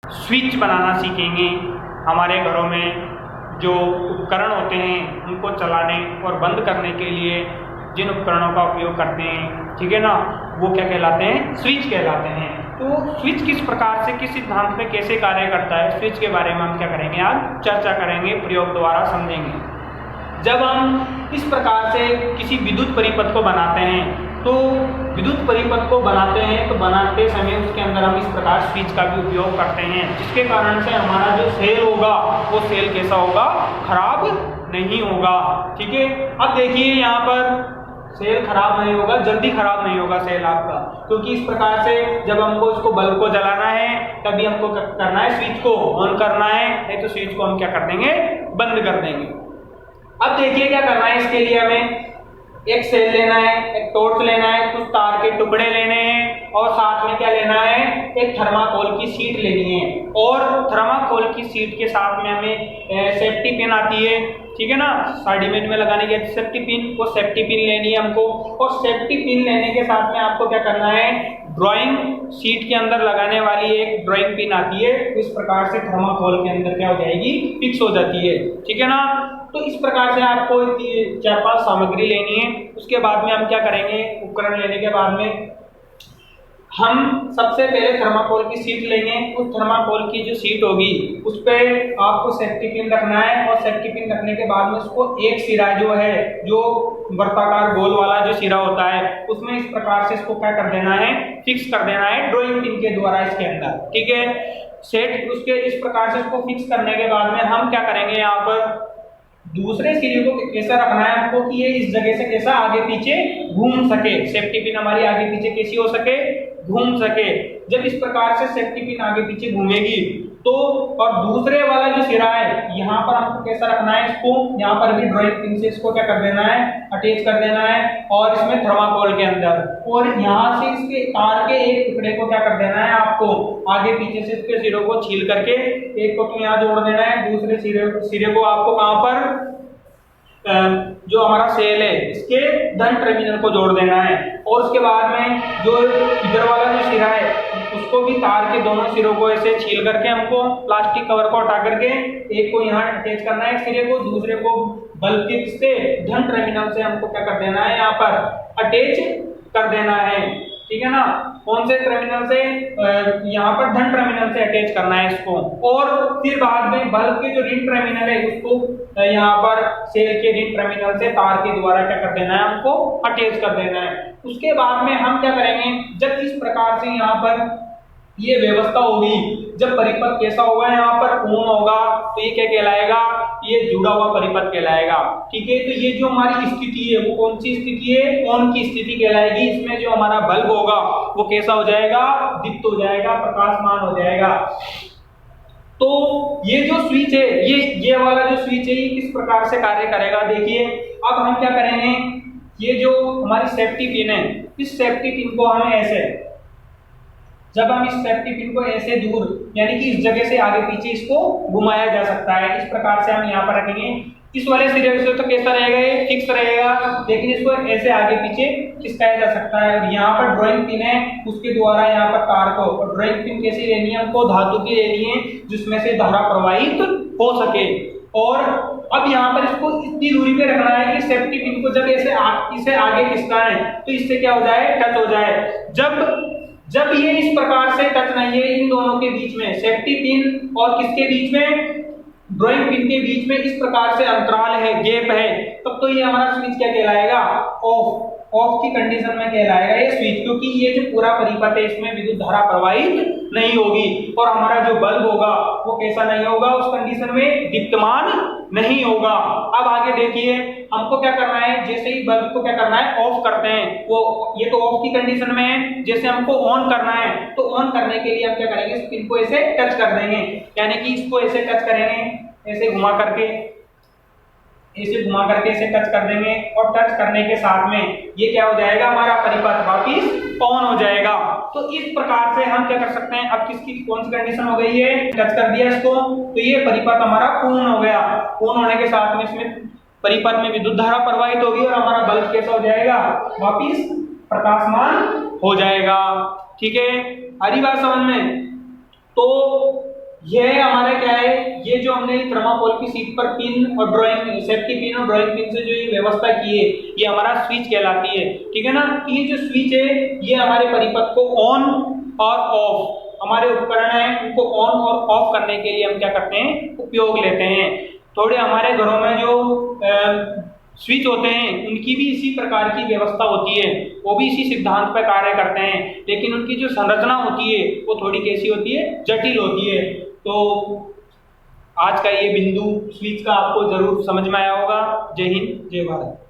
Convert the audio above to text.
Switch बनाना सीखेंगे। हमारे घरों में जो उपकरण होते हैं उनको चलाने और बंद करने के लिए जिन उपकरणों का उपयोग करते हैं, ठीक है ना, वो क्या कहलाते हैं? स्विच कहलाते हैं। तो स्विच किस प्रकार से, किस सिद्धांत में कैसे कार्य करता है, स्विच के बारे में हम क्या करेंगे, आज चर्चा करेंगे, प्रयोग द्वारा समझेंगे। जब हम इस प्रकार से किसी विद्युत परिपथ को बनाते हैं, तो विद्युत परिपथ को बनाते हैं तो बनाते समय उसके अंदर हम इस प्रकार स्विच का भी उपयोग करते हैं, जिसके कारण से हमारा जो सेल होगा वो सेल कैसा होगा? खराब नहीं होगा। ठीक है, अब देखिए यहाँ पर सेल खराब नहीं होगा, जल्दी खराब नहीं होगा सेल आपका, क्योंकि इस प्रकार से जब हमको इसको बल्ब को जलाना है तभी हमको करना है, स्विच को ऑन करना है, नहीं तो स्विच को हम क्या कर देंगे? बंद कर देंगे। अब देखिए क्या करना है, इसके लिए हमें एक सेल लेना है, एक टॉर्च लेना है, कुछ तार के टुकड़े लेने हैं और साथ में क्या लेना है? एक थर्माकोल की शीट लेनी है। और थर्माकोल की शीट के साथ में हमें सेफ्टी पिन आती है, ठीक है ना, सर्टिफिकेट में लगाने के सेफ्टी पिन, वो सेफ्टी पिन लेनी है हमको। और सेफ्टी पिन लेने के साथ में आपको क्या करना है? ड्राइंग शीट के अंदर लगाने वाली एक ड्राइंग पिन आती है, इस प्रकार से थर्माकोल के अंदर क्या हो जाएगी? फिक्स हो जाती है, ठीक है ना। तो इस प्रकार से आपको 4-5 सामग्री लेनी है। उसके बाद में हम क्या करेंगे? उपकरण लेने के बाद में हम सबसे पहले थर्माकोल की शीट लेंगे। उस थर्माकोल की जो शीट होगी उस पे आपको सेफ्टी पिन रखना है, और सेफ्टी पिन रखने के बाद में उसको एक सिरा जो है, जो वर्ताकार गोल वाला जो सिरा होता है, उसमें इस प्रकार से इसको क्या कर देना है? फिक्स कर देना है ड्राइंग पिन के द्वारा इसके अंदर, ठीक है। सेट उसके इस प्रकार से इसको फिक्स करने के बाद में हम क्या करेंगे? यहाँ पर दूसरे सिरे को कैसा रखना है हमको कि ये इस जगह से कैसा आगे पीछे घूम सके, सेफ्टी पिन हमारी आगे पीछे कैसी हो सके? घूम सके। जब इस प्रकार से सेफ्टी पिन आगे पीछे घूमेगी तो, और दूसरे वाला जो सिरा है यहाँ पर हमको कैसा रखना है? इसको यहाँ पर भी ड्राइंग पिन से इसको क्या कर देना है? अटैच कर देना है, और इसमें थर्माकोल के अंदर, और यहाँ से इसके तार के एक टुकड़े को क्या कर देना है? आपको आगे पीछे से इसके सिरों को छील करके एक को तो यहाँ जोड़ देना है, दूसरे सिरे को आपको कहाँ पर? जो हमारा सेल है इसके धन टर्मिनल को जोड़ देना है। और उसके बाद में जो इधर वाला जो सिरा है उसको भी तार के दोनों सिरों को ऐसे छील करके हमको प्लास्टिक कवर को हटा करके एक को यहाँ अटैच करना है सिरे को, दूसरे को बल्ब के से धन टर्मिनल से हमको क्या कर देना है? यहाँ पर अटैच कर देना है, ठीक है ना। कौन से टर्मिनल से? यहाँ पर धन टर्मिनल से अटैच करना है इसको। और फिर बाद में बल्ब के जो ऋण टर्मिनल है उसको यहाँ पर सेल के ऋण टर्मिनल से तार के द्वारा क्या कर देना है? हमको अटैच कर देना है। उसके बाद में हम क्या करेंगे? जब इस प्रकार से यहाँ पर ये व्यवस्था होगी, जब परिपथ कैसा होगा? यहाँ पर ऑन होगा तो ये क्या कहलाएगा? ये जुड़ा हुआ परिपथ कहलाएगा, ठीक है। तो ये जो हमारी स्थिति है वो कौन सी स्थिति है? ऑन की स्थिति कहलाएगी। इसमें जो हमारा बल्ब होगा वो कैसा हो जाएगा? दीप्त हो जाएगा, प्रकाशमान हो जाएगा। तो ये जो स्विच है, ये वाला जो स्विच है, ये किस प्रकार से कार्य करेगा? देखिए, अब हम क्या करेंगे? ये जो हमारी सेफ्टी पिन है, इस सेफ्टी पिन को हमें ऐसे, जब हम इस सेफ्टी पिन को ऐसे दूर, यानी कि इस जगह से आगे पीछे इसको घुमाया जा सकता है, इस प्रकार से हम यहाँ पर रखेंगे। इस वाले सिरे से तो कैसा रहेगा? ये फिक्स रहेगा, लेकिन इसको ऐसे आगे पीछे खिसकाया जा सकता है। यहाँ पर ड्राइंग पिन है, उसके द्वारा यहाँ पर तार को, और ड्राइंग पिन कैसी लेनी है? हमको धातु की लेनी है जिसमें से धारा प्रवाहित हो सके। और अब यहाँ पर इसको इतनी दूरी पे रखना है कि सेफ्टी पिन को जब इसे आगे खिसकाएं तो इससे क्या हो जाए? टच हो जाए। जब ये इस प्रकार से टच नहीं है, इन दोनों के बीच में, सेफ्टी पिन और किसके बीच में? ड्राइंग पिन के बीच में इस प्रकार से अंतराल है, गैप है, तब तो ये हमारा स्विच क्या कहलाएगा? ऑफ की कंडीशन में कहलाएगा ये स्विच, क्योंकि ये जो पूरा परिपथ है इसमें विद्युत धारा प्रवाहित नहीं होगी, और हमारा जो बल्ब होगा वो कैसा नहीं होगा? उस कंडीशन में दीप्तमान नहीं होगा। अब आगे देखिए, हमको क्या करना है? जैसे ही बल्ब को क्या करना है? ऑफ करते हैं, वो ये तो ऑफ की कंडीशन में है। जैसे हमको ऑन करना है तो ऑन करने के लिए हम क्या करेंगे? इस पिन को ऐसे टच कर देंगे, यानी कि इसको ऐसे टच करेंगे, ऐसे घुमा करके इसे टच कर देंगे, और टच करने के साथ में ये क्या हो जाएगा? हमारा परिपथ वापिस ऑन हो जाएगा। तो इस प्रकार से हम क्या कर सकते हैं? अब किसकी कौन सी कंडीशन हो गई है? टच कर दिया इसको तो ये परिपथ हमारा पूर्ण हो गया। पूर्ण होने के साथ में इसमें परिपथ में विद्युत धारा प्रवाहित होगी, और हमारा बल्ब कैसा हो जाएगा? वापिस प्रकाशमान हो जाएगा, ठीक है। हरी बात समझ में? तो ये हमारे क्या है, ये जो हमने थर्माकोल की शीट पर पिन और ड्राइंग सेफ्टी पिन और ड्राइंग पिन से जो ये व्यवस्था की है, ये हमारा स्विच कहलाती है। ठीक है ना। ये जो स्विच है ये हमारे परिपथ को ऑन और ऑफ, हमारे उपकरण है उनको ऑन और ऑफ करने के लिए हम क्या करते हैं, उपयोग लेते हैं। थोड़े हमारे घरों में जो स्विच होते हैं उनकी भी इसी प्रकार की व्यवस्था होती है, वो भी इसी सिद्धांत पर कार्य करते हैं, लेकिन उनकी जो संरचना होती है वो थोड़ी कैसी होती है, जटिल होती है। तो आज का ये बिंदु स्विच का आपको जरूर समझ में आया होगा। जय हिंद, जय भारत।